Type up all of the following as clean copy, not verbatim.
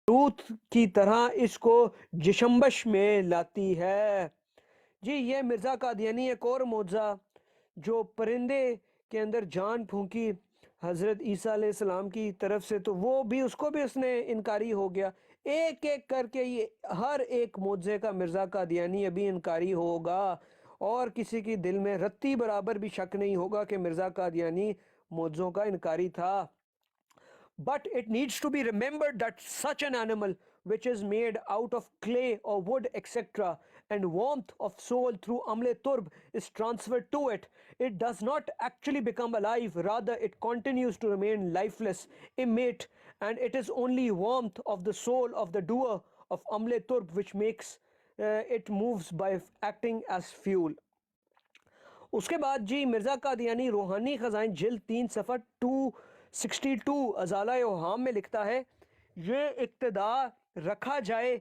روت کی طرح اس کو جشمبش میں لاتی ہے۔ جی یہ مرزا قادیانی ایک اور معجزہ جو پرندے کے اندر جان پھونکی حضرت عیسیٰ علیہ السلام کی طرف سے، تو وہ بھی اس کو بھی اس نے انکاری ہو گیا۔ ایک ایک کر کے یہ ہر ایک معجزے کا مرزا قادیانی ابھی انکاری ہوگا، اور کسی کی دل میں رتی برابر بھی شک نہیں ہوگا کہ مرزا قادیانی معجزوں کا انکاری تھا۔ But it needs to be remembered that such an animal which is made out of clay or wood etc. and warmth of soul through amle turb is transferred to it. It does not actually become alive, rather it continues to remain lifeless, immate, and it is only warmth of the soul of the doer of amle turb which makes it moves by acting as fuel. اس کے بعد جی مرزا قادیانی روحانی خزائن جلد 3 صفحہ 262 ازالہ اوہام میں لکھتا ہے، یہ اقتدا رکھا جائے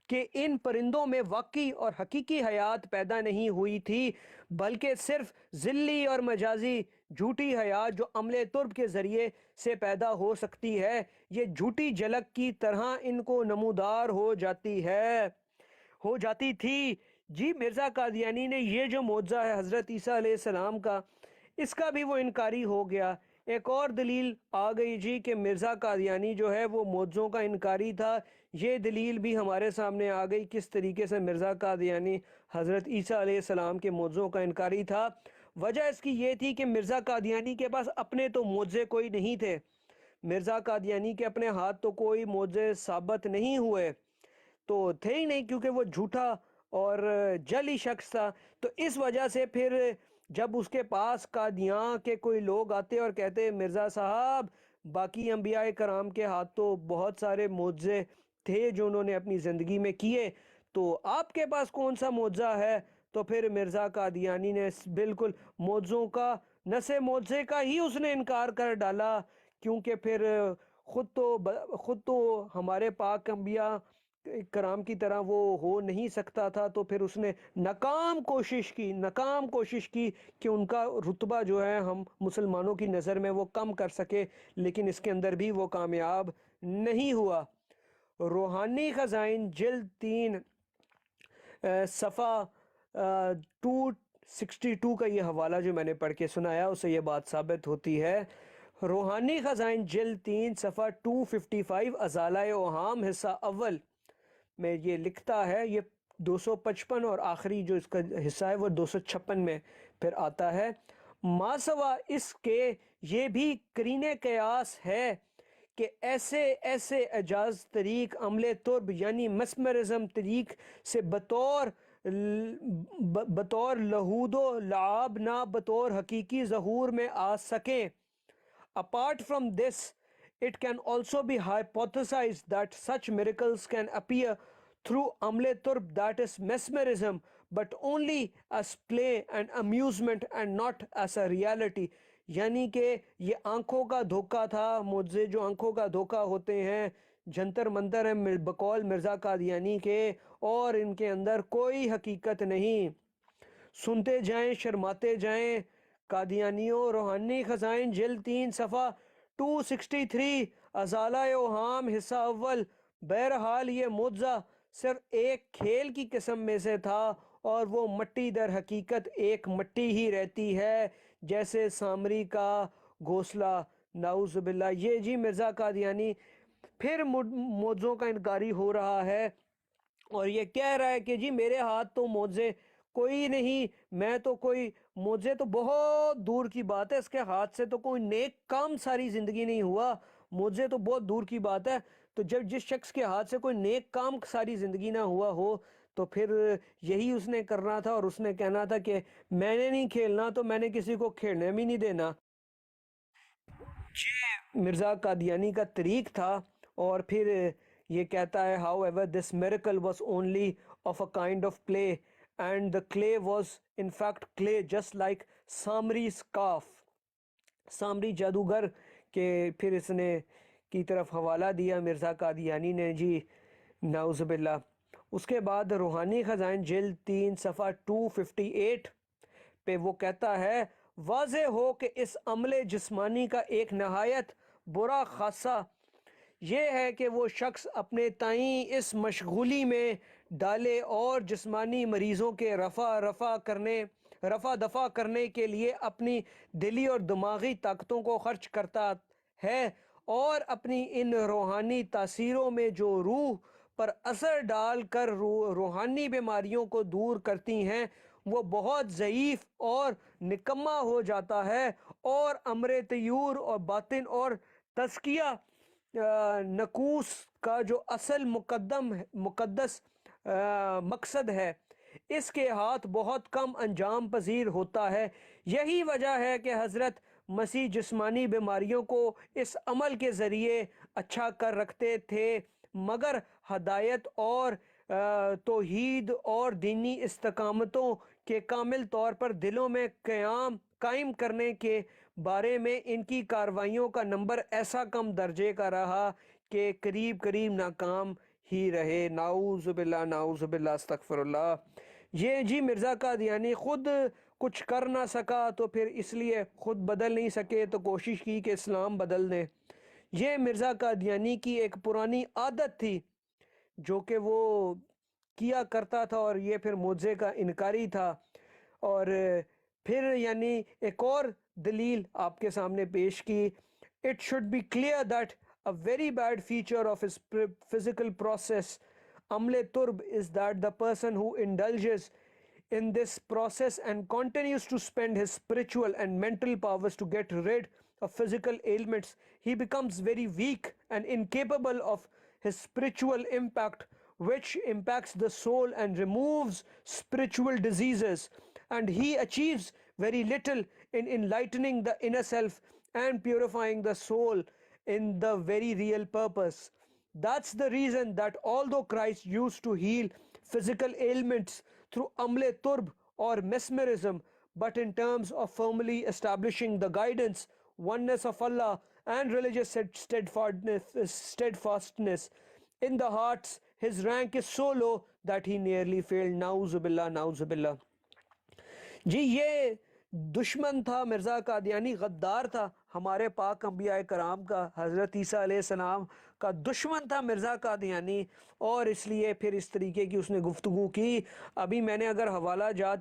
کہ ان پرندوں میں واقعی اور حقیقی حیات پیدا نہیں ہوئی تھی، بلکہ صرف ذلی اور مجازی جھوٹی حیات جو عملے ترب کے ذریعے سے پیدا ہو سکتی ہے، یہ جھوٹی جھلک کی طرح ان کو نمودار ہو جاتی تھی۔ جی مرزا قادیانی نے یہ جو معجزہ ہے حضرت عیسیٰ علیہ السلام کا، اس کا بھی وہ انکاری ہو گیا۔ ایک اور دلیل آ گئی جی کہ مرزا قادیانی جو ہے وہ معجزوں کا انکاری تھا۔ یہ دلیل بھی ہمارے سامنے آ گئی کس طریقے سے مرزا قادیانی حضرت عیسیٰ علیہ السلام کے معجزوں کا انکاری تھا۔ وجہ اس کی یہ تھی کہ مرزا قادیانی کے پاس اپنے تو معجزے کوئی نہیں تھے، مرزا قادیانی کے اپنے ہاتھ تو کوئی معجزے ثابت نہیں ہوئے، تو تھے ہی نہیں، کیونکہ وہ جھوٹا اور جعلی شخص تھا۔ تو اس وجہ سے پھر جب اس کے پاس قادیاں کے کوئی لوگ آتے اور کہتے مرزا صاحب باقی انبیاء کرام کے ہاتھ تو بہت سارے معجزے تھے جو انہوں نے اپنی زندگی میں کیے، تو آپ کے پاس کون سا معجزہ ہے؟ تو پھر مرزا قادیانی نے بالکل معجزوں کا، نسے معجزے کا ہی اس نے انکار کر ڈالا، کیونکہ پھر خود تو ہمارے پاک انبیاء کرام کی طرح وہ ہو نہیں سکتا تھا، تو پھر اس نے ناکام کوشش کی کہ ان کا رتبہ جو ہے ہم مسلمانوں کی نظر میں وہ کم کر سکے، لیکن اس کے اندر بھی وہ کامیاب نہیں ہوا۔ روحانی خزائن جلد 3 صفحہ 262 کا یہ حوالہ جو میں نے پڑھ کے سنایا اسے یہ بات ثابت ہوتی ہے۔ روحانی خزائن جلد 3 صفحہ 255 ازالہ اوہام حصہ اول میں یہ لکھتا ہے، یہ 255 اور آخری جو اس کا حصہ ہے وہ 256 میں پھر آتا ہے، ما سوا اس کے یہ بھی قرین قیاس ہے کہ ایسے اعجاز طریق عمل ترب یعنی مسمرزم طریق سے بطور لہود و لعاب نہ بطور حقیقی ظہور میں آ سکیں۔ Apart from this, it can also be hypothesized that such miracles can appear through amle turb, that is mesmerism, but only as play and amusement and not as a reality. یعنی کہ یہ آنکھوں کا دھوکہ تھا، معجزے جو آنکھوں کا دھوکہ ہوتے ہیں، جنتر منتر ہیں بقول مرزا قادیانی کے، اور ان کے اندر کوئی حقیقت نہیں۔ سنتے جائیں شرماتے جائیں قادیانیوں۔ روحانی خزائن جلد 3 صفحہ 263 ازالہ اوہام حصہ اول۔ بہرحال یہ معجزہ صرف ایک کھیل کی قسم میں سے تھا، اور وہ مٹی در حقیقت ایک مٹی ہی رہتی ہے جیسے سامری کا گھونسلہ، نعوذ باللہ۔ یہ جی مرزا قادیانی پھر معجزوں کا انکاری ہو رہا ہے، اور یہ کہہ رہا ہے کہ جی میرے ہاتھ تو معجزے کوئی نہیں، میں تو کوئی معجزے تو بہت دور کی بات ہے، اس کے ہاتھ سے تو کوئی نیک کام ساری زندگی نہیں ہوا، معجزے تو بہت دور کی بات ہے۔ تو جب جس شخص کے ہاتھ سے کوئی نیک کام ساری زندگی نہ ہوا ہو، تو پھر یہی اس نے کرنا تھا، اور اس نے کہنا تھا کہ میں نے نہیں کھیلنا تو میں نے کسی کو کھیلنے بھی نہیں دینا۔ یہ مرزا قادیانی کا طریق تھا، اور پھر یہ کہتا ہے however this miracle was only of a kind of clay and the clay was in fact clay just like سامری's calf۔ سامری جادوگر کے پھر اس نے کی طرف حوالہ دیا مرزا قادیانی نے جی، نعوذ باللہ۔ اس کے بعد روحانی خزائن جلد 3 صفحہ 258 پہ وہ کہتا ہے، واضح ہو کہ اس عمل جسمانی کا ایک نہایت برا خاصہ یہ ہے کہ وہ شخص اپنے تئیں اس مشغولی میں ڈالے اور جسمانی مریضوں کے رفع دفع کرنے کے لیے اپنی دلی اور دماغی طاقتوں کو خرچ کرتا ہے، اور اپنی ان روحانی تاثیروں میں جو روح پر اثر ڈال کر روحانی بیماریوں کو دور کرتی ہیں، وہ بہت ضعیف اور نکما ہو جاتا ہے، اور امر طیور اور باطن اور تزکیہ نکوس کا جو اصل مقدس مقصد ہے، اس کے ہاتھ بہت کم انجام پذیر ہوتا ہے۔ یہی وجہ ہے کہ حضرت مسیح جسمانی بیماریوں کو اس عمل کے ذریعے اچھا کر رکھتے تھے، مگر ہدایت اور توحید اور دینی استقامتوں کے کامل طور پر دلوں میں قائم کرنے کے بارے میں ان کی کارروائیوں کا نمبر ایسا کم درجے کا رہا کہ قریب ناکام ہی رہے۔ نعوذ باللہ استغفر اللہ۔ یہ جی مرزا قادیانی خود کچھ کر نہ سکا تو پھر اس لیے خود بدل نہیں سکے تو کوشش کی کہ اسلام بدل دیں۔ یہ مرزا قادیانی کی ایک پرانی عادت تھی جو کہ وہ کیا کرتا تھا، اور یہ پھر معجزے کا انکاری تھا۔ اور پھر یعنی ایک اور دلیل آپ کے سامنے پیش کی۔ It should be clear that a very bad feature of his physical process, amle turb, is that the person who indulges in this process and continues to spend his spiritual and mental powers to get rid of physical ailments, he becomes very weak and incapable of his spiritual impact, which impacts the soul and removes spiritual diseases, and he achieves very little in enlightening the inner self and purifying the soul in the very real purpose. That's the reason that although Christ used to heal physical ailments through amle turb or mesmerism, but in terms of firmly establishing the guidance, oneness of Allah and religious steadfastness in the hearts, his rank is so low that he nearly failed. Na'uzu billah. جی یہ دشمن تھا مرزا قادیانی، غدار تھا ہمارے پاک انبیاء کرام کا، حضرت عیسیٰ علیہ السلام کا دشمن تھا مرزا قادیانی، اور اس لیے پھر اس طریقے کی اس نے گفتگو کی۔ ابھی میں نے اگر حوالہ جات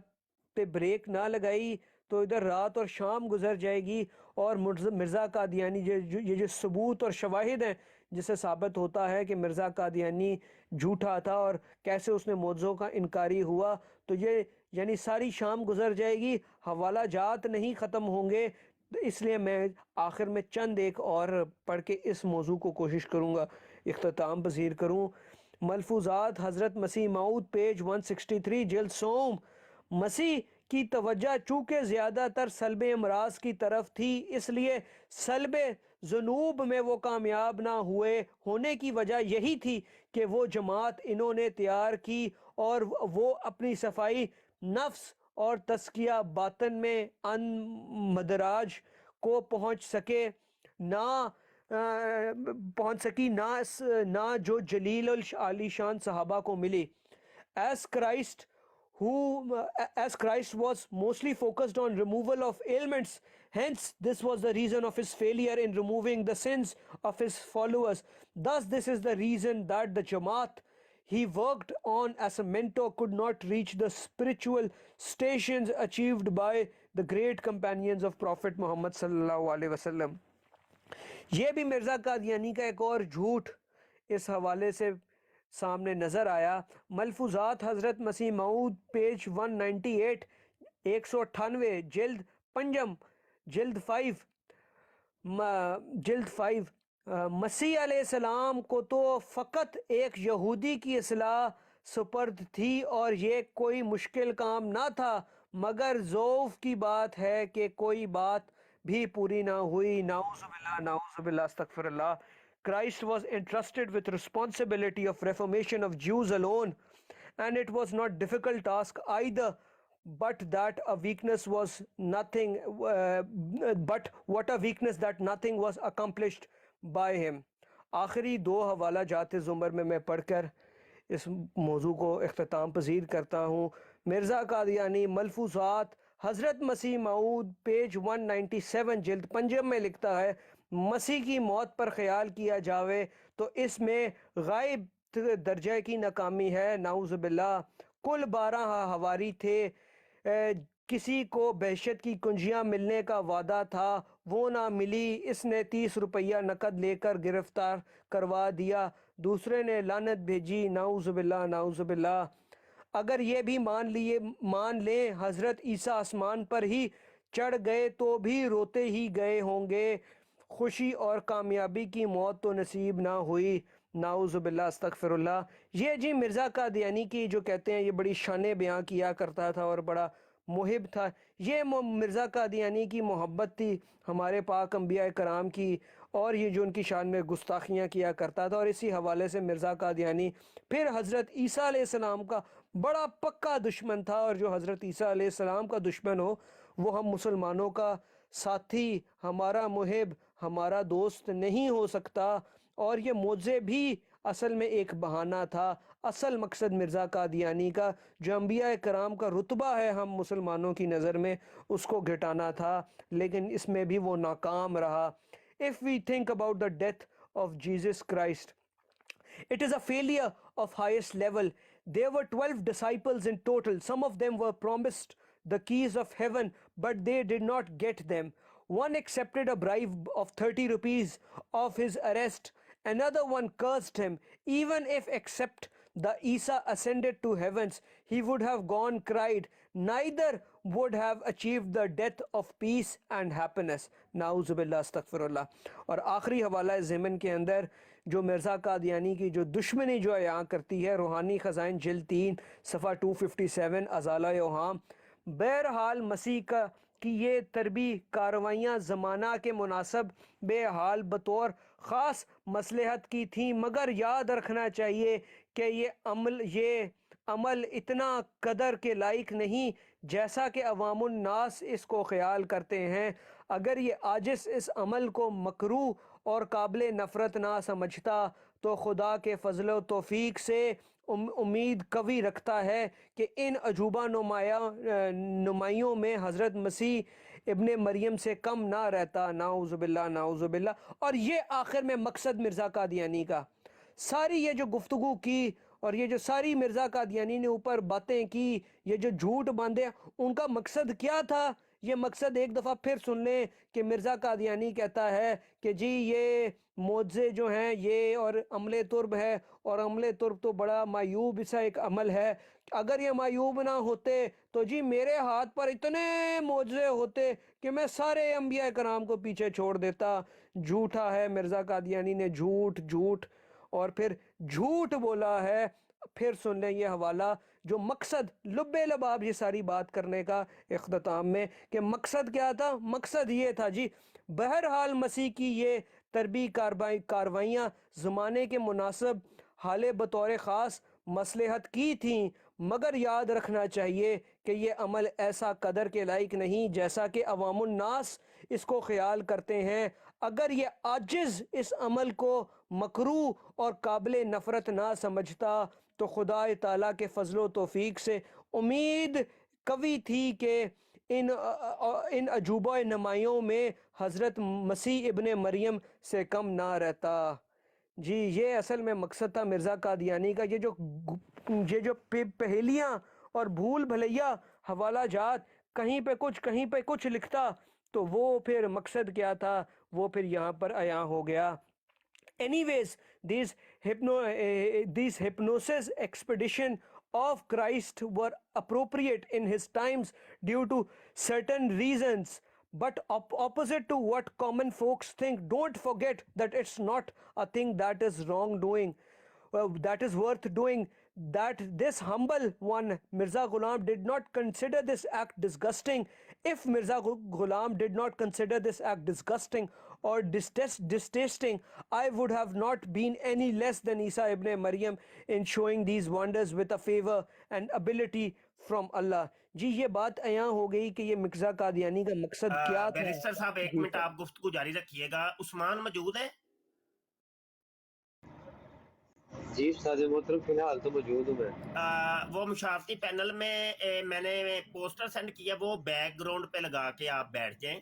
پہ بریک نہ لگائی تو ادھر رات اور شام گزر جائے گی، اور مرزا قادیانی یہ جو ثبوت اور شواہد ہیں جس سے ثابت ہوتا ہے کہ مرزا قادیانی جھوٹا تھا اور کیسے اس نے معجزوں کا انکاری ہوا، تو یہ یعنی ساری شام گزر جائے گی، حوالہ جات نہیں ختم ہوں گے۔ اس لیے میں آخر میں چند ایک اور پڑھ کے اس موضوع کو کوشش کروں گا اختتام پذیر کروں۔ ملفوظات حضرت مسیح موعود پیج 163 جلد سوم۔ مسیح کی توجہ چونکہ زیادہ تر سلب امراض کی طرف تھی، اس لیے سلب ذنوب میں وہ کامیاب نہ ہونے کی وجہ یہی تھی کہ وہ جماعت انہوں نے تیار کی اور وہ اپنی صفائی نفس اور تزکیہ باطن میں ان مدراج کو پہنچ سکی نہ جو جلیل العالی شان صحابہ کو ملی۔ As Christ was mostly focused on removal of ailments, hence this was the reason of his failure in removing the sins of his followers. Thus this is the reason that the Jamaat he worked on as a mentor could not reach the spiritual stations achieved by the great companions of Prophet Muhammad sallallahu alaihi wasallam. یہ بھی مرزا قادیانی کا ایک اور جھوٹ اس حوالے سے سامنے نظر آیا۔ ملفوظات حضرت مسیح موعود پیج 198 198 جلد پنجم جلد 5 مسیح علیہ السلام کو تو فقط ایک یہودی کی اصلاح سپرد تھی اور یہ کوئی مشکل کام نہ تھا، مگر ذوف کی بات ہے کہ کوئی بات بھی پوری نہ ہوئی۔ نعوذ باللہ استغفر اللہ۔ Christ was entrusted with responsibility of reformation of Jews alone, and it was not difficult task either, but that a weakness was nothing but what a weakness that nothing was accomplished by him. آخری دو حوالہ جات زمر میں پڑھ کر اس موضوع کو اختتام پذیر کرتا ہوں۔ مرزا قادیانی ملفوظات حضرت مسیح موعود پیج 197 جلد پنجم میں لکھتا ہے، مسیح کی موت پر خیال کیا جاوے تو اس میں غائب درجے کی ناکامی ہے، نعوذ باللہ۔ کل 12 حواری تھے، کسی کو بہشت کی کنجیاں ملنے کا وعدہ تھا، وہ نہ ملی، اس نے 30 روپیہ نقد لے کر گرفتار کروا دیا، دوسرے نے لعنت بھیجی، نعوذ باللہ نعوذ باللہ۔ اگر یہ بھی مان لیں حضرت عیسیٰ آسمان پر ہی چڑھ گئے تو بھی روتے ہی گئے ہوں گے، خوشی اور کامیابی کی موت تو نصیب نہ ہوئی، نعوذ باللہ استغفر اللہ۔ یہ جی مرزا قادیانی کی جو کہتے ہیں یہ بڑی شان بیاں کیا کرتا تھا اور بڑا محب تھا، یہ مرزا قادیانی کی محبت تھی ہمارے پاک انبیاء کرام کی، اور یہ جو ان کی شان میں گستاخیاں کیا کرتا تھا، اور اسی حوالے سے مرزا قادیانی پھر حضرت عیسیٰ علیہ السلام کا بڑا پکا دشمن تھا، اور جو حضرت عیسیٰ علیہ السلام کا دشمن ہو وہ ہم مسلمانوں کا ساتھی، ہمارا محب، ہمارا دوست نہیں ہو سکتا۔ اور یہ معجزے بھی اصل میں ایک بہانہ تھا، اصل مقصد مرزا قادیانی کا جو انبیاء کرام کا رتبہ ہے ہم مسلمانوں کی نظر میں، اس کو گھٹانا تھا، لیکن اس میں بھی وہ ناکام رہا۔ If we think about the death of Jesus Christ, it is a failure of highest level. There were 12 disciples in total. Some of them were promised the keys of heaven, but they did not get them. One accepted a bribe of 30 rupees of his arrest. Another one cursed him. Even if except the Isa ascended to heavens, he would have gone cried. Neither would have achieved the death of peace and happiness. نعوذ باللہ استغفر اللہ۔ اور آخری حوالہ ضمن کے اندر جو مرزا قادیانی کی جو دشمنی جو عیاں کرتی ہے، روحانی خزائن جلد 3 صفحہ 257، ازالہ اوہام۔ بہرحال مسیح کی یہ تربی کارروائیاں زمانہ کے مناسب بے حال بطور خاص مصلحت کی تھیں، مگر یاد رکھنا چاہیے کہ یہ عمل اتنا قدر کے لائق نہیں جیسا کہ عوام الناس اس کو خیال کرتے ہیں۔ اگر یہ عاجز اس عمل کو مکروہ اور قابل نفرت نہ سمجھتا تو خدا کے فضل و توفیق سے امید قوی رکھتا ہے کہ ان عجوبہ نمائیوں میں حضرت مسیح ابن مریم سے کم نہ رہتا، نعوذ باللہ نعوذ باللہ۔ اور یہ آخر میں مقصد مرزا قادیانی کا، ساری یہ جو گفتگو کی اور یہ جو ساری مرزا قادیانی نے اوپر باتیں کی، یہ جو جھوٹ باندھے، ان کا مقصد کیا تھا؟ یہ مقصد ایک دفعہ پھر سن لیں کہ مرزا قادیانی کہتا ہے کہ جی یہ معجزے جو ہیں یہ اور عمل ترب ہے، اور عمل ترب تو بڑا معیوب سا ایک عمل ہے، اگر یہ معیوب نہ ہوتے تو جی میرے ہاتھ پر اتنے معجزے ہوتے کہ میں سارے انبیاء کرام کو پیچھے چھوڑ دیتا۔ جھوٹا ہے مرزا قادیانی نے، جھوٹ اور پھر جھوٹ بولا ہے۔ پھر سن لیں یہ حوالہ جو مقصد لب لباب یہ ساری بات کرنے کا اختتام میں، کہ مقصد کیا تھا؟ مقصد یہ تھا جی، بہرحال مسیح کی یہ تربی کاروائیاں زمانے کے مناسب حال بطور خاص مصلحت کی تھیں، مگر یاد رکھنا چاہیے کہ یہ عمل ایسا قدر کے لائق نہیں جیسا کہ عوام الناس اس کو خیال کرتے ہیں۔ اگر یہ عاجز اس عمل کو مکروہ اور قابل نفرت نہ سمجھتا تو خدا تعالیٰ کے فضل و توفیق سے امید قوی تھی کہ ان عجوبہ نمائیوں میں حضرت مسیح ابن مریم سے کم نہ رہتا۔ جی یہ اصل میں مقصد تھا مرزا قادیانی کا۔ یہ جو پہیلیاں اور بھول بھلیا حوالہ جات کہیں پہ کچھ لکھتا تو وہ پھر مقصد کیا تھا وہ پھر یہاں پر عیاں ہو گیا۔ Anyways, these hypnosis expedition of Christ were appropriate in his times due to certain reasons, but opposite to what common folks think. Don't forget that it's not a thing that is wrongdoing, that is worth doing, that this humble one Mirza Ghulam did not consider this act disgusting. If Mirza Ghulam did not consider this act disgusting or distasteful, I would have not been any less than Isa ibn Maryam in showing these wonders with a favor and ability from Allah. جی یہ بات عیاں ہو گئی کہ یہ مرزا قادیانی کا مقصد کیا تھا۔ Barrister صاحب ایک منٹ آپ گفتگو جاری رکھیے گا۔ عثمان موجود ہے؟ جی استاد محترم فی الحال تو موجود ہوں میں۔ وہ مشاورتی پینل میں میں نے پوسٹر سینڈ کیا، وہ بیک گراؤنڈ پہ لگا کے آپ بیٹھ جائیں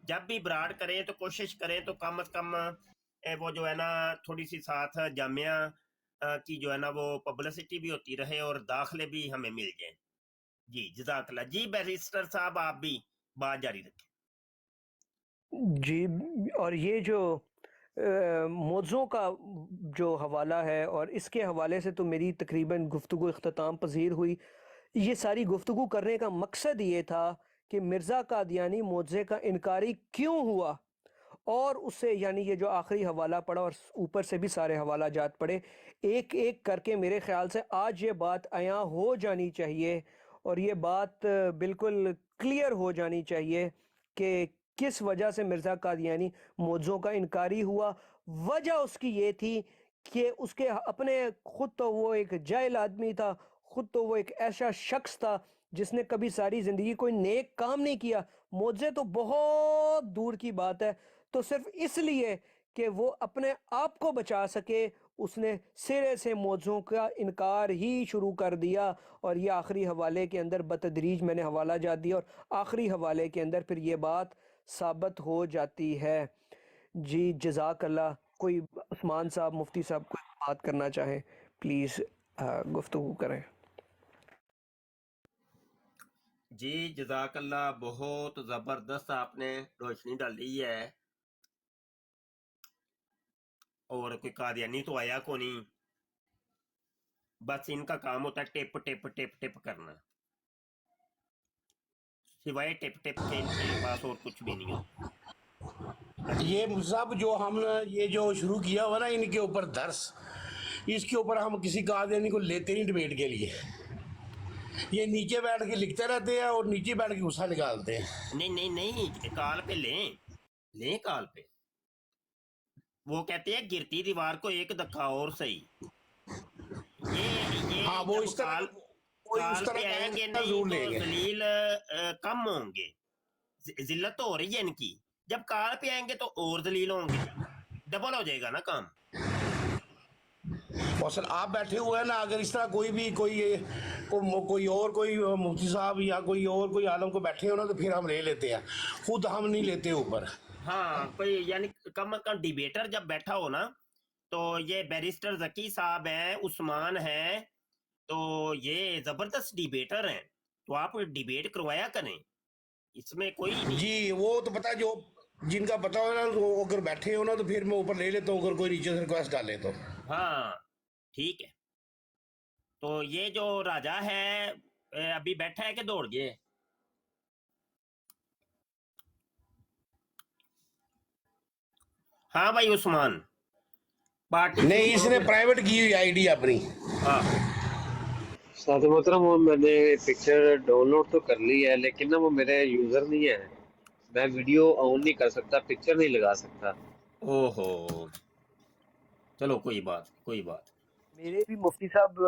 جب بھی براڈ کریں تو کوشش کریں تو کم از کم وہ جو ہے نا تھوڑی سی ساتھ جامعہ کی جو ہے نا وہ پبلسٹی بھی ہوتی رہے اور داخلے بھی ہمیں مل جائیں. جی جزاک اللہ. جی بیرسٹر صاحب آپ بھی بات جاری رکھیں. جی، اور یہ جو موضوع کا جو حوالہ ہے اور اس کے حوالے سے تو میری تقریباً گفتگو اختتام پذیر ہوئی. یہ ساری گفتگو کرنے کا مقصد یہ تھا کہ مرزا قادیانی موضوع کا انکاری کیوں ہوا، اور اس سے یعنی یہ جو آخری حوالہ پڑھا اور اوپر سے بھی سارے حوالہ جات پڑھے، ایک ایک کر کے میرے خیال سے آج یہ بات عیاں ہو جانی چاہیے اور یہ بات بالکل کلیئر ہو جانی چاہیے کہ کس وجہ سے مرزا قادیانی موضوع کا انکاری ہوا. وجہ اس کی یہ تھی کہ اس کے اپنے خود تو وہ ایک جاہل آدمی تھا، خود تو وہ ایک ایسا شخص تھا جس نے کبھی ساری زندگی کوئی نیک کام نہیں کیا. موضوع تو بہت دور کی بات ہے، تو صرف اس لیے کہ وہ اپنے آپ کو بچا سکے اس نے سرے سے موضوع کا انکار ہی شروع کر دیا. اور یہ آخری حوالے کے اندر بتدریج میں نے حوالہ جات دیا اور آخری حوالے کے اندر پھر یہ بات ثابت ہو جاتی ہے. جی جزاک اللہ. کوئی عثمان صاحب مفتی صاحب کوئی بات کرنا چاہیں پلیز گفتگو کریں. جی جزاک اللہ. بہت زبردست آپ نے روشنی ڈالی ہے. اور کوئی قادیانی تو آیا کو نہیں، بس ان کا کام ہوتا ہے ٹپ ٹپ ٹپ ٹپ کرنا، سوائے ٹپ ٹپ کے ان کے پاس اور کچھ بھی نہیں ہوتا. یہ سب جو ہم نے یہ جو شروع کیا ہوا نا ان کے اوپر درس، اس کے اوپر ہم کسی قادیانی کو لیتے نہیں ڈبیٹ کے لیے. یہ نیچے بیٹھ کے لکھتے رہتے ہیں اور نیچے بیٹھ کے غصہ نکالتے ہیں. نہیں نہیں نہیں، کال پہ لیں کال پہ. وہ کہتے ہیں گرتی دیوار کو ایک دھکا اور صحیح. یہ ہاں وہ جب اس طرح کال پہ آئیں گے نہیں ضرور تو لیں گے. ذلیل کم ہوں گے. ذلت تو ہو رہی ہے ان کی، جب کال پہ آئیں گے تو اور ذلیل ہوں گے، ڈبل ہو جائے گا نا کام. اصل آپ بیٹھے ہوئے ہیں نا، اگر اس طرح کوئی اور کوئی مفتی صاحب یا کوئی عالم کو بیٹھے ہو نا تو پھر ہم لے لیتے ہیں، خود ہم نہیں لیتے اوپر. ہاں کوئی یعنی کم از کم ڈیبیٹر جب بیٹھا ہو نا، تو یہ بیرسٹر ذکی صاحب ہیں، عثمان ہیں، تو یہ زبردست ڈیبیٹر ہیں، تو آپ ڈیبیٹ کروایا کریں، اس میں کوئی نہیں. جی وہ تو پتہ جو جن کا پتہ ہو نا وہ اگر بیٹھے ہو نا تو پھر میں اوپر لے لیتا ہوں اگر کوئی نیچے سے ریکویسٹ ڈالے تو. ہاں ٹھیک ہے. تو یہ جو راجہ ہے ابھی بیٹھا ہے کہ دوڑ گئے؟ ہاں بھائی عثمان پارٹی نہیں، شروع اس کرو نے پھر. پرائیویٹ کی ہوئی آئی ڈی اپنی. ہاں ساتھ محترم وہ میں نے پکچر ڈاؤن لوڈ تو کر لی ہے لیکن نا وہ میرے یوزر نہیں ہے، میں ویڈیو آن نہیں کر سکتا، پکچر نہیں لگا سکتا. او ہو چلو کوئی بات میرے بھی مفتی صاحب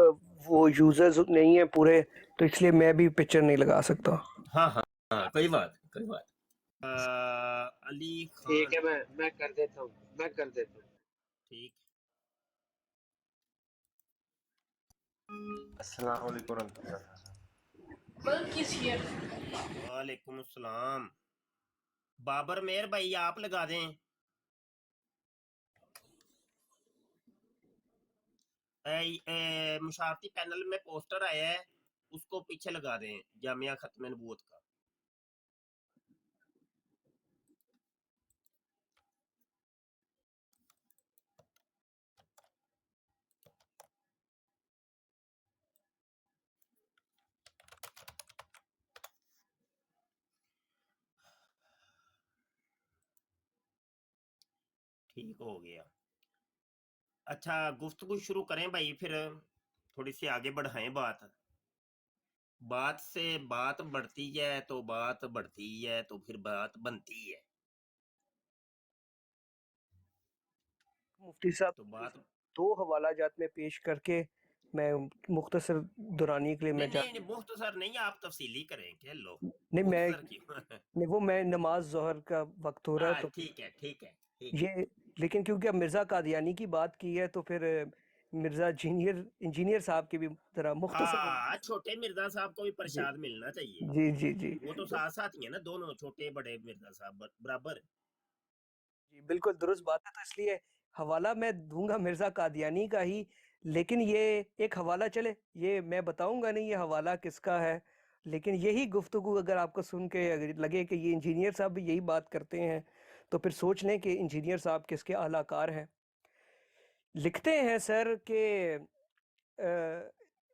وہ یوزرز نہیں ہیں پورے، تو اس لیے میں بھی پکچر نہیں لگا سکتا. ہاں کوئی بات. علی خان ٹھیک ہے میں کر دیتا ہوں. ٹھیک. السلام علیکم ورحمۃ اللہ. وعلیکم السلام. بابر میر بھائی آپ لگا دیں. مشارتی پینل میں پوسٹر آیا ہے، اس کو پیچھے لگا دیں، جامعہ ختم نبوت کا. ٹھیک ہو گیا. اچھا گفتگو شروع کریں بھائی، پھر تھوڑی سی آگے بڑھائیں بات سے بات بڑھتی ہے تو بات بڑھتی ہے تو پھر بات بنتی ہے. مفتی صاحب تو بات دو حوالہ جات میں پیش کر کے میں مختصر دورانی کے لیے میں نہیں مختصر نہیں، آپ تفصیلی کریں کہ لو نہیں مختصر کی. وہ میں نماز ظہر کا وقت ہو رہا ہے تو ٹھیک ہے. یہ، لیکن کیونکہ اب مرزا قادیانی کی بات کی ہے تو پھر مرزا انجینئر صاحب کی بھی ذرا مختصر ہاں چھوٹے مرزا صاحب کو بھی جی پرشاد ملنا چاہیے. جی جی جی وہ تو ساتھ ساتھ ہی ہیں نا دونوں چھوٹے بڑے مرزا صاحب برابر. جی بالکل درست بات ہے. تو اس لیے حوالہ میں دوں گا مرزا قادیانی کا ہی، لیکن یہ ایک حوالہ چلے، یہ میں بتاؤں گا نہیں یہ حوالہ کس کا ہے، لیکن یہی گفتگو اگر آپ کو سن کے اگر لگے کہ یہ انجینئر صاحب بھی یہی بات کرتے ہیں تو پھر سوچ لیں کہ انجینئر صاحب کس کے اعلیٰ کار ہیں. لکھتے ہیں سر کہ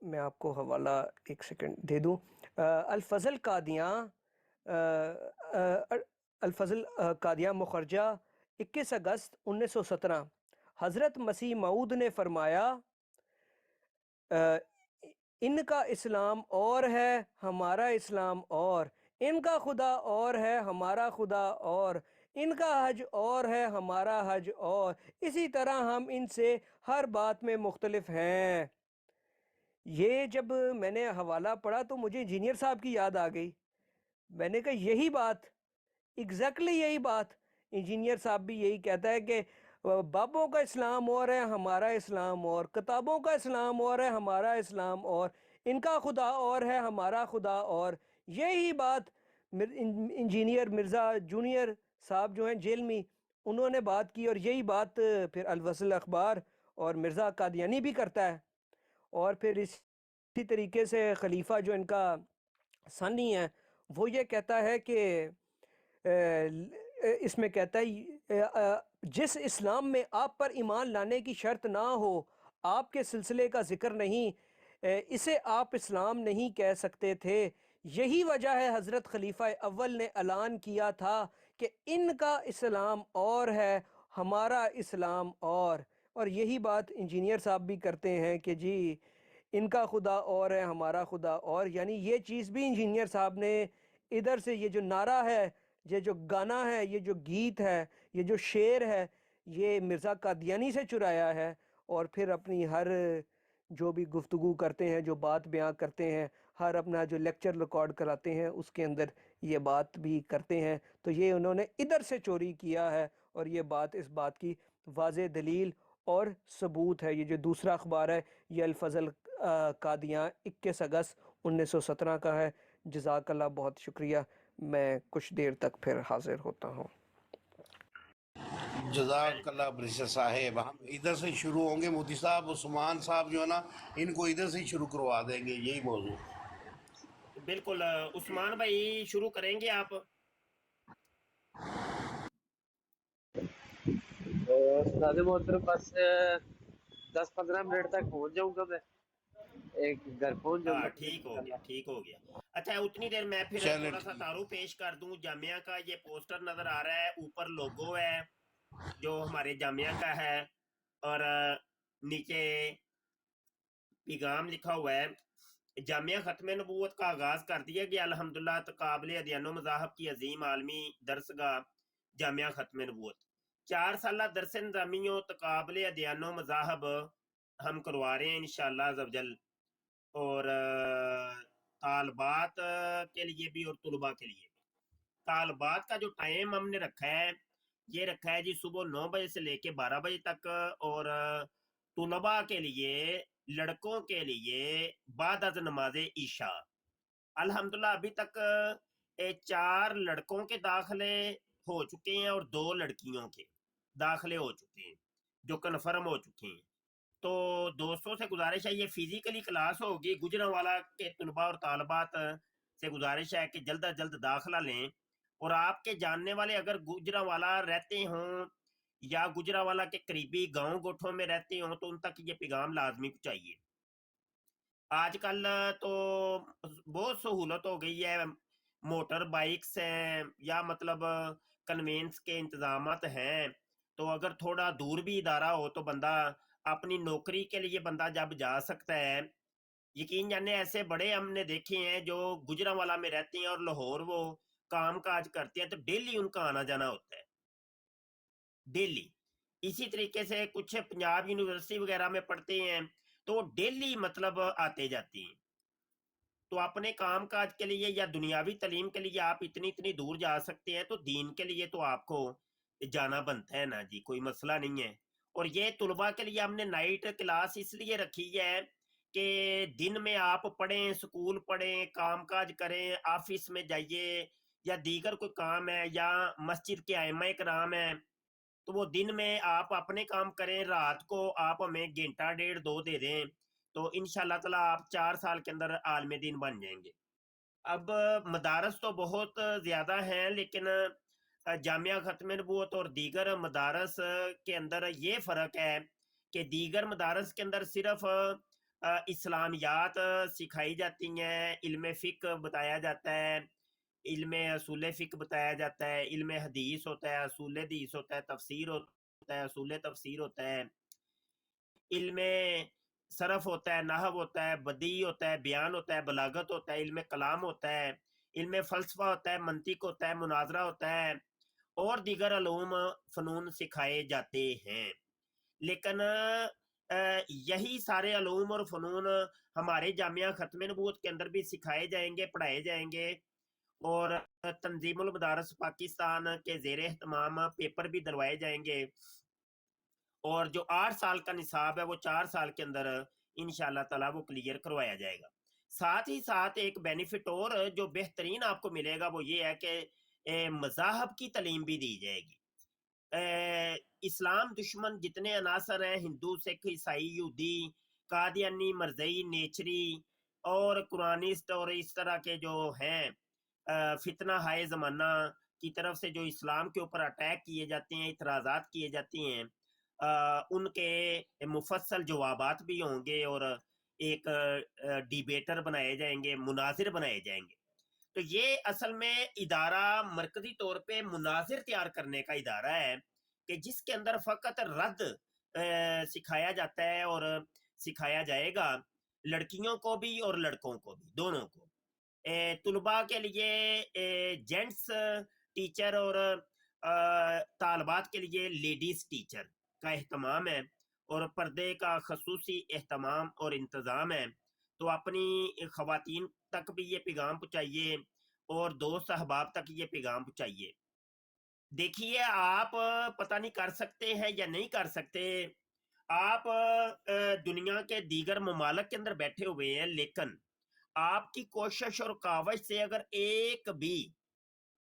میں آپ کو حوالہ ایک سیکنڈ دے دوں. الفضل قادیاں الفضل قادیاں مخرجہ 21 اگست 1917. حضرت مسیح موعود نے فرمایا ان کا اسلام اور ہے ہمارا اسلام اور، ان کا خدا اور ہے ہمارا خدا اور، ان کا حج اور ہے ہمارا حج اور، اسی طرح ہم ان سے ہر بات میں مختلف ہیں. یہ جب میں نے حوالہ پڑھا تو مجھے انجینئر صاحب کی یاد آ گئی. میں نے کہا یہی بات، ایگزیکٹلی یہی بات انجینئر صاحب بھی یہی کہتا ہے کہ بابوں کا اسلام اور ہے ہمارا اسلام اور، کتابوں کا اسلام اور ہے ہمارا اسلام اور، ان کا خدا اور ہے ہمارا خدا اور. یہی بات انجینئر مرزا جونیئر صاحب جو ہیں جیل میں انہوں نے بات کی، اور یہی بات پھر الوصل اخبار اور مرزا قادیانی بھی کرتا ہے. اور پھر اسی طریقے سے خلیفہ جو ان کا ثانی ہے وہ یہ کہتا ہے کہ اس میں کہتا ہے جس اسلام میں آپ پر ایمان لانے کی شرط نہ ہو، آپ کے سلسلے کا ذکر نہیں، اسے آپ اسلام نہیں کہہ سکتے تھے. یہی وجہ ہے حضرت خلیفہ اول نے اعلان کیا تھا کہ ان کا اسلام اور ہے ہمارا اسلام اور. اور یہی بات انجینئر صاحب بھی کرتے ہیں کہ جی ان کا خدا اور ہے ہمارا خدا اور، یعنی یہ چیز بھی انجینئر صاحب نے ادھر سے، یہ جو نعرہ ہے، یہ جو گانا ہے، یہ جو گیت ہے، یہ جو شعر ہے، یہ مرزا قادیانی سے چرایا ہے. اور پھر اپنی ہر جو بھی گفتگو کرتے ہیں، جو بات بیان کرتے ہیں، ہر اپنا جو لیکچر ریکارڈ کراتے ہیں اس کے اندر یہ بات بھی کرتے ہیں. تو یہ انہوں نے ادھر سے چوری کیا ہے، اور یہ بات اس بات کی واضح دلیل اور ثبوت ہے. یہ جو دوسرا اخبار ہے یہ الفضل قادیاں 21 اگست 1917 کا ہے. جزاک اللہ، بہت شکریہ. میں کچھ دیر تک پھر حاضر ہوتا ہوں. جزاک اللہ برشا صاحب. ہم ادھر سے شروع ہوں گے. مودی صاحب عثمان صاحب جو ہے نا ان کو ادھر سے ہی شروع کروا دیں گے یہی موضوع. بالکل عثمان بھائی شروع کریں گے آپ. استاد محترم بس 10-15 منٹ تک پہنچ جاؤں گا، میں ایک گھر پہنچ جاؤں گا. ٹھیک ہو گیا ٹھیک ہو گیا. اچھا اتنی دیر میں پھر چلے تھوڑا سا ٹھیک. تعارف پیش کر دوں. جامعہ کا یہ پوسٹر نظر آ رہا ہے، اوپر لوگو ہے جو ہمارے جامعہ کا ہے، اور نیچے پیغام لکھا ہوا ہے. جامعہ ختم نبوت کا آغاز کر دیا گیا الحمدللہ. تقابل ادیان و مذاہب کی عظیم عالمی درسگاہ جامعہ ختم نبوت 4 سالہ درس نظامی و تقابل ادیان و مذاہب ہم کروا رہے ہیں انشاءاللہ عزوجل. اور طالبات کے لیے بھی اور طلباء کے لیے بھی. طالبات کا جو ٹائم ہم نے رکھا ہے یہ رکھا ہے جی صبح 9 بجے سے لے کے 12 بجے تک، اور طلباء کے لیے، لڑکوں کے لیے بعد از نماز عشاء. الحمدللہ ابھی تک 4 لڑکوں کے داخلے ہو چکے ہیں اور 2 لڑکیوں کے داخلے ہو چکے ہیں جو کنفرم ہو چکے ہیں. تو دوستوں سے گزارش ہے یہ فزیکلی کلاس ہوگی. گجرانوالہ کے طلباء اور طالبات سے گزارش ہے کہ جلد از جلد داخلہ لیں، اور آپ کے جاننے والے اگر گجرانوالہ رہتے ہوں یا گجرانوالہ کے قریبی گاؤں گوٹھوں میں رہتے ہوں تو ان تک یہ پیغام لازمی پہنچائیے. آج کل تو بہت سہولت ہو گئی ہے، موٹر بائکس ہیں یا مطلب کنوینس کے انتظامات ہیں. تو اگر تھوڑا دور بھی ادارہ ہو تو بندہ اپنی نوکری کے لیے بندہ جب جا سکتا ہے. یقین جانے ایسے بڑے ہم نے دیکھے ہیں جو گجرانوالہ میں رہتے ہیں اور لاہور وہ کام کاج کرتے ہیں، تو ڈیلی ان کا آنا جانا ہوتا ہے ڈیلی. اسی طریقے سے کچھ پنجاب یونیورسٹی وغیرہ میں پڑھتے ہیں تو ڈیلی مطلب آتے جاتے ہیں. تو اپنے کام کاج کے لیے یا دنیاوی تعلیم کے لیے آپ اتنی دور جا سکتے ہیں، تو دین کے لیے تو آپ کو جانا بنتا ہے نا جی، کوئی مسئلہ نہیں ہے. اور یہ طلباء کے لیے ہم نے نائٹ کلاس اس لیے رکھی ہے کہ دن میں آپ پڑھیں، سکول پڑھیں، کام کاج کریں، آفس میں جائیے، یا دیگر کوئی کام ہے، یا مسجد کے ائمہ کرام ہیں، تو وہ دن میں آپ اپنے کام کریں، رات کو آپ ہمیں گھنٹہ ڈیڑھ 2 دے دیں، تو انشاءاللہ تعالیٰ آپ 4 سال کے اندر عالم دین بن جائیں گے۔ اب مدارس تو بہت زیادہ ہیں، لیکن جامعہ ختم نبوت اور دیگر مدارس کے اندر یہ فرق ہے کہ دیگر مدارس کے اندر صرف اسلامیات سکھائی جاتی ہیں، علم فقہ بتایا جاتا ہے، علم اصول فقہ بتایا جاتا ہے، علم حدیث ہوتا ہے، اصول حدیث ہوتا ہے، تفسیر ہوتا ہے، اصول تفسیر ہوتا ہے، علم صرف ہوتا ہے، نحو ہوتا ہے، بدیع ہوتا ہے، بیان ہوتا ہے، بلاغت ہوتا ہے، علم کلام ہوتا ہے، علم فلسفہ ہوتا ہے، منطق ہوتا ہے، مناظرہ ہوتا ہے، اور دیگر علوم فنون سکھائے جاتے ہیں۔ لیکن یہی سارے علوم اور فنون ہمارے جامعہ ختم نبوت کے اندر بھی سکھائے جائیں گے، پڑھائے جائیں گے، اور تنظیم المدارس پاکستان کے زیر اہتمام پیپر بھی دلوائے جائیں گے، اور جو 8 سال کا نصاب ہے وہ 4 سال کے اندر انشاءاللہ تعالیٰ وہ کلیئر کروایا جائے گا۔ ساتھ ہی ساتھ ایک بینیفٹ اور جو بہترین آپ کو ملے گا وہ یہ ہے کہ مذاہب کی تعلیم بھی دی جائے گی۔ اسلام دشمن جتنے عناصر ہیں، ہندو، سکھ، عیسائی، یہودی، قادیانی، مرزئی، نیچری اور قرآنسٹ اور اس طرح کے جو ہیں فتنہ ہائے زمانہ کی طرف سے جو اسلام کے اوپر اٹیک کیے جاتے ہیں، اعتراضات کیے جاتے ہیں، ان کے مفصل جوابات بھی ہوں گے، اور ایک ڈیبیٹر بنائے جائیں گے، مناظر بنائے جائیں گے۔ تو یہ اصل میں ادارہ مرکزی طور پہ مناظر تیار کرنے کا ادارہ ہے، کہ جس کے اندر فقط رد سکھایا جاتا ہے، اور سکھایا جائے گا لڑکیوں کو بھی اور لڑکوں کو بھی، دونوں کو۔ طلباء کے لیے جینٹس ٹیچر اور طالبات کے لیے لیڈیز ٹیچر کا اہتمام ہے، اور پردے کا خصوصی اہتمام اور انتظام ہے۔ تو اپنی خواتین تک بھی یہ پیغام پہنچائیے، اور دوست احباب تک یہ پیغام پہنچائیے۔ دیکھیے، آپ پتہ نہیں کر سکتے ہیں یا نہیں کر سکتے، آپ دنیا کے دیگر ممالک کے اندر بیٹھے ہوئے ہیں، لیکن آپ کی کوشش اور کاوش سے اگر ایک بھی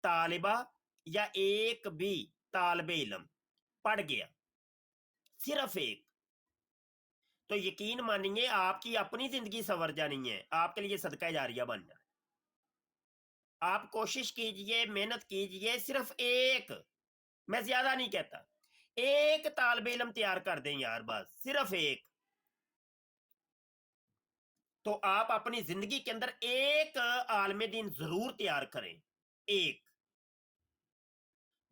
طالبہ یا ایک بھی طالب علم پڑھ گیا، صرف ایک، تو یقین مانیے آپ کی اپنی زندگی سنور جانی ہے، آپ کے لیے صدقہ جاریہ بن جائے۔ آپ کوشش کیجئے، محنت کیجئے، صرف ایک، میں زیادہ نہیں کہتا، ایک طالب علم تیار کر دیں یار، بس صرف ایک، تو آپ اپنی زندگی کے اندر ایک عالم دین ضرور تیار کریں، ایک۔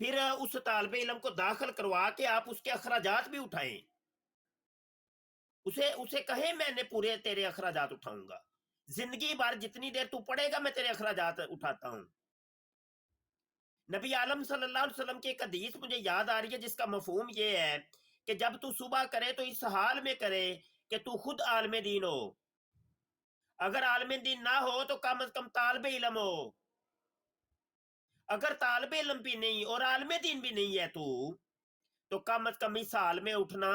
پھر اس طالب علم کو داخل کروا کے آپ اس کے اخراجات بھی اٹھائیں، اسے کہیں میں نے پورے تیرے اخراجات اٹھاؤں گا، زندگی بھر جتنی دیر تو پڑے گا میں تیرے اخراجات اٹھاتا ہوں۔ نبی عالم صلی اللہ علیہ وسلم کی ایک حدیث مجھے یاد آ رہی ہے، جس کا مفہوم یہ ہے کہ جب تو صبح کرے تو اس حال میں کرے کہ تو خود عالم دین ہو، اگر عالم دین نہ ہو تو کم از کم طالب علم ہو، اگر طالب علم بھی نہیں اور عالم دین بھی نہیں ہے تو کم از کم اس حال میں اٹھنا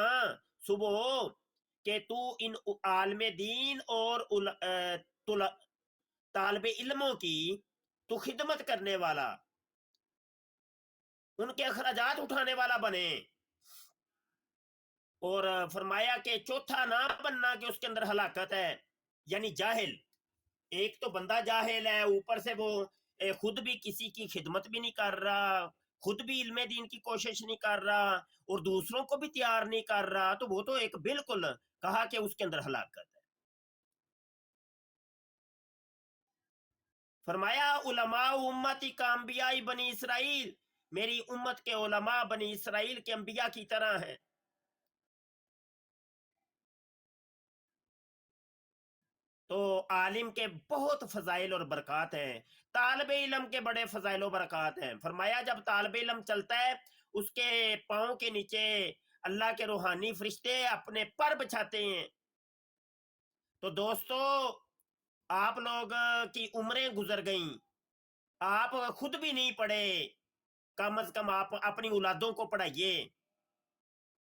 صبح کہ تو ان عالم دین اور طالب علموں کی تو خدمت کرنے والا، ان کے اخراجات اٹھانے والا بنے۔ اور فرمایا کہ چوتھا نہ بننا کہ اس کے اندر ہلاکت ہے، یعنی جاہل۔ ایک تو بندہ جاہل ہے، اوپر سے وہ خود بھی کسی کی خدمت بھی نہیں کر رہا، خود بھی علم دین کی کوشش نہیں کر رہا، اور دوسروں کو بھی تیار نہیں کر رہا، تو وہ تو ایک بالکل کہا کہ اس کے اندر ہلاکت ہے۔ فرمایا علماء امتی کا انبیاء بنی اسرائیل، میری امت کے علماء بنی اسرائیل کے انبیاء کی طرح ہیں۔ تو عالم کے بہت فضائل اور برکات ہیں، طالب علم کے بڑے فضائل و برکات ہیں۔ فرمایا جب طالب علم چلتا ہے اس کے پاؤں کے نیچے اللہ کے روحانی فرشتے اپنے پر بچھاتے ہیں۔ تو دوستو، آپ لوگ کی عمریں گزر گئیں، آپ خود بھی نہیں پڑھے، کم از کم آپ اپنی اولادوں کو پڑھائیے۔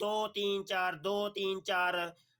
2-3-4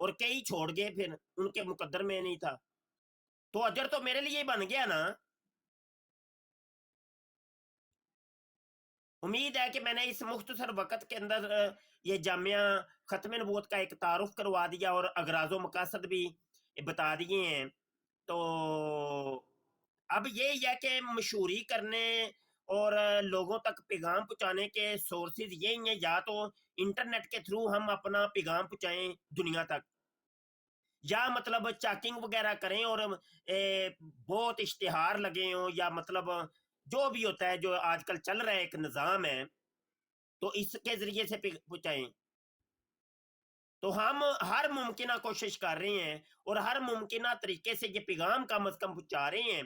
اور کئی چھوڑ گئے پھر ان کے مقدر میں نہیں تھا تو اجر تو میرے لیے بن گیا نا. امید ہے کہ میں نے اس مختصر وقت کے اندر یہ جامعہ ختم نبوت کا ایک تعارف کروا دیا اور اغراض و مقاصد بھی بتا دیے ہیں. تو اب یہ ہے کہ مشہوری کرنے اور لوگوں تک پیغام پہنچانے کے سورسز یہی ہیں, یا تو انٹرنیٹ کے تھرو ہم اپنا پیغام پہنچائیں دنیا تک, یا مطلب چیکنگ وغیرہ کریں اور بہت اشتہار لگے ہوں, یا مطلب جو بھی ہوتا ہے جو آج کل چل رہا ہے ایک نظام ہے تو اس کے ذریعے سے پہنچائیں. تو ہم ہر ممکنہ کوشش کر رہے ہیں اور ہر ممکنہ طریقے سے یہ پیغام کم از کم پہنچا رہے ہیں.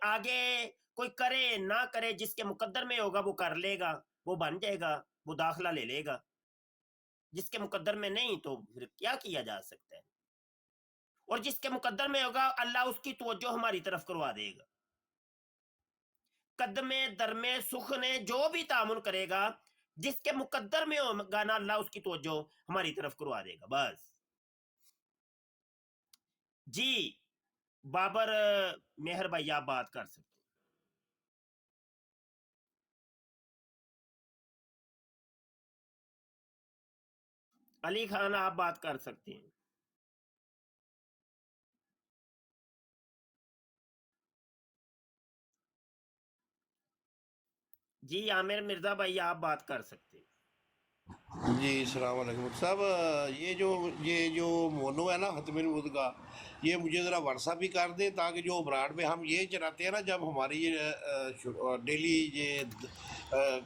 آگے کوئی کرے نہ کرے, جس کے مقدر میں ہوگا وہ کر لے گا, وہ بن جائے گا, وہ داخلہ لے لے گا. جس کے مقدر میں نہیں تو پھر کیا کیا جا سکتا ہے, اور جس کے مقدر میں ہوگا اللہ اس کی توجہ ہماری طرف کروا دے گا. قدمے درمے سخنے جو بھی تعامل کرے گا جس کے مقدر میں ہوگا نا اللہ اس کی توجہ ہماری طرف کروا دے گا بس. جی بابر مہر بھائی آپ بات کر سکتے ہیں. علی خان آپ بات کر سکتے ہیں. جی عامر مرزا بھائی آپ بات کر سکتے ہیں. جی السلام علیکم صاحب. یہ جو مونو ہے نا ختم نبوت کا, یہ مجھے ذرا واٹسپ بھی کر دیں تاکہ جو برانڈ میں ہم یہ چلاتے ہیں نا, جب ہماری یہ ڈیلی یہ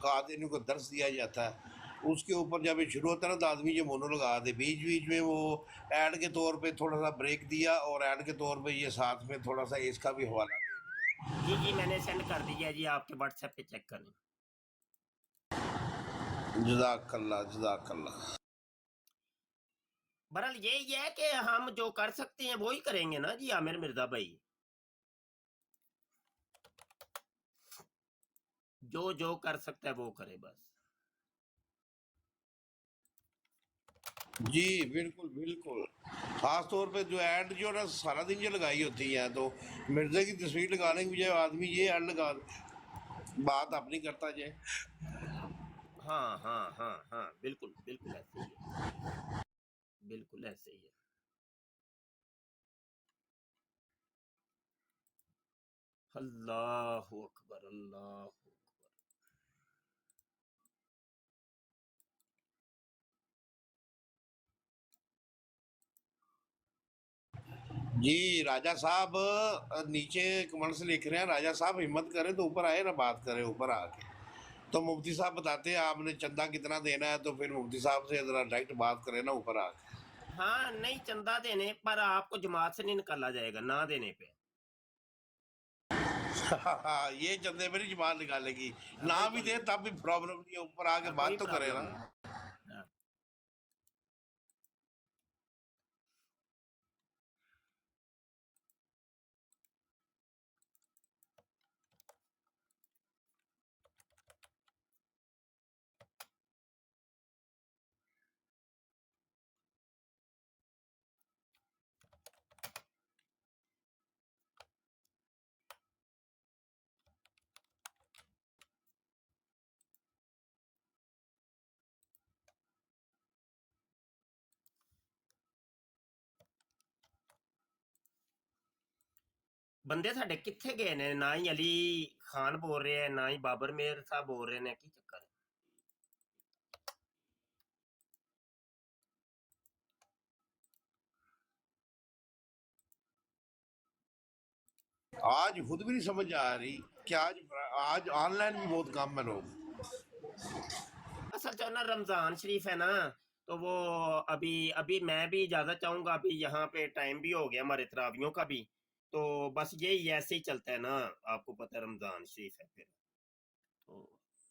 قاعدین کو درس دیا جاتا ہے اس کے اوپر جب یہ شروع ہوتا ہے نا تو آدمی یہ مونو لگا دے, بیچ بیچ میں وہ ایڈ کے طور پہ تھوڑا سا بریک دیا اور ایڈ کے طور پہ یہ ساتھ میں تھوڑا سا اس کا بھی حوالہ دے. جی میں نے سینڈ کر دیا جی, آپ کے واٹس ایپ پہ چیک کریں. جزاک اللہ جزاک اللہ. بہرحال یہی ہے کہ ہم جو کر سکتے ہیں وہی کریں گے نا جی عامر مرزا بھائی, جو کر سکتا ہے وہ کرے بس. جی بالکل بالکل. خاص طور پہ جو ایڈ جو نا سارا دن جو لگائی ہوتی ہے تو مرزا کی تصویر لگانے کی بجائے آدمی یہ ایڈ لگا بات اپنی کرتا جائے. ہاں بالکل بالکل ایسے ہی ہے, بالکل ایسے ہی ہے. اللہ اکبر اللہ اکبر. جی راجہ صاحب نیچے کمنٹس لکھ رہے ہیں, راجہ صاحب ہمت کریں تو اوپر آئے نا بات کریں اوپر آ کے. تو مفتی صاحب بتاتے ہیں آپ نے چندہ کتنا دینا ہے, تو پھر مفتی صاحب سے ذرا ڈائریکٹ بات کریں نا اوپر آ کے. ہاں نہیں, چندہ دینے پر آپ کو جماعت سے نہیں نکالا جائے گا, نہ دینے پہ. یہ چندے پہ نہیں جماعت نکالے گی, نہ بھی دے تب بھی پرابلم نہیں ہے, اوپر آ کے کوئی بات تو کرے پرابلم نا. نہیں. بندے ساڈے کتنے گئے نے, نہ ہی علی خان بول رہے ہیں نہ ہی بابر میر صاحب بول رہے ہیں, کی چکر ہے؟ آج خود بھی نہیں سمجھ آ رہی کہ آج آن لائن بھی بہت کم ہے لوگ. اصل جو نا رمضان شریف ہے نا, تو وہ ابھی میں بھی اجازت چاہوں گا, ابھی یہاں پہ ٹائم بھی ہو گیا ہمارے تراویوں کا بھی, تو بس یہی ایسے ہی چلتا ہے نا, آپ کو پتہ ہے رمضان شریف ہے پھر تو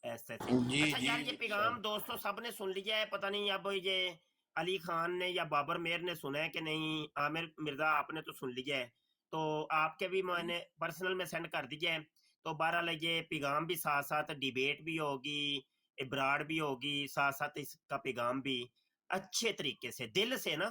ایسے سے. جی اچھا جی یار یہ پیغام دوستوں سب نے سن لیا ہے, پتہ نہیں اب یہ علی خان نے یا بابر میر نے سنا ہے کہ نہیں. عامر مرزا آپ نے تو سن لیا ہے, تو آپ کے بھی میں نے پرسنل میں سینڈ کر دیا ہے. تو بہرحال یہ پیغام بھی ساتھ ساتھ ڈیبیٹ بھی ہوگی, ابراڑ بھی ہوگی, ساتھ ساتھ اس کا پیغام بھی اچھے طریقے سے دل سے نا,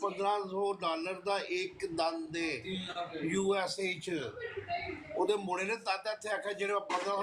$1500 ਦਾ ਇੱਕ ਦੰਦ ਦੇ USA ਚ ਉਹਦੇ ਮੁੰਡੇ ਨੇ ਦਾਦਾ ਇੱਥੇ ਆਖਿਆ ਜਿਹੜੇ $1500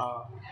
ਹਾਂ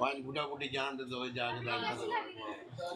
ਪੰਜ ਗੁੱਡਾ ਗੁੱਡੀ ਜਾਣ ਦੇ ਦੋਵੇਂ ਜਾ ਕੇ ਦਾਦਾ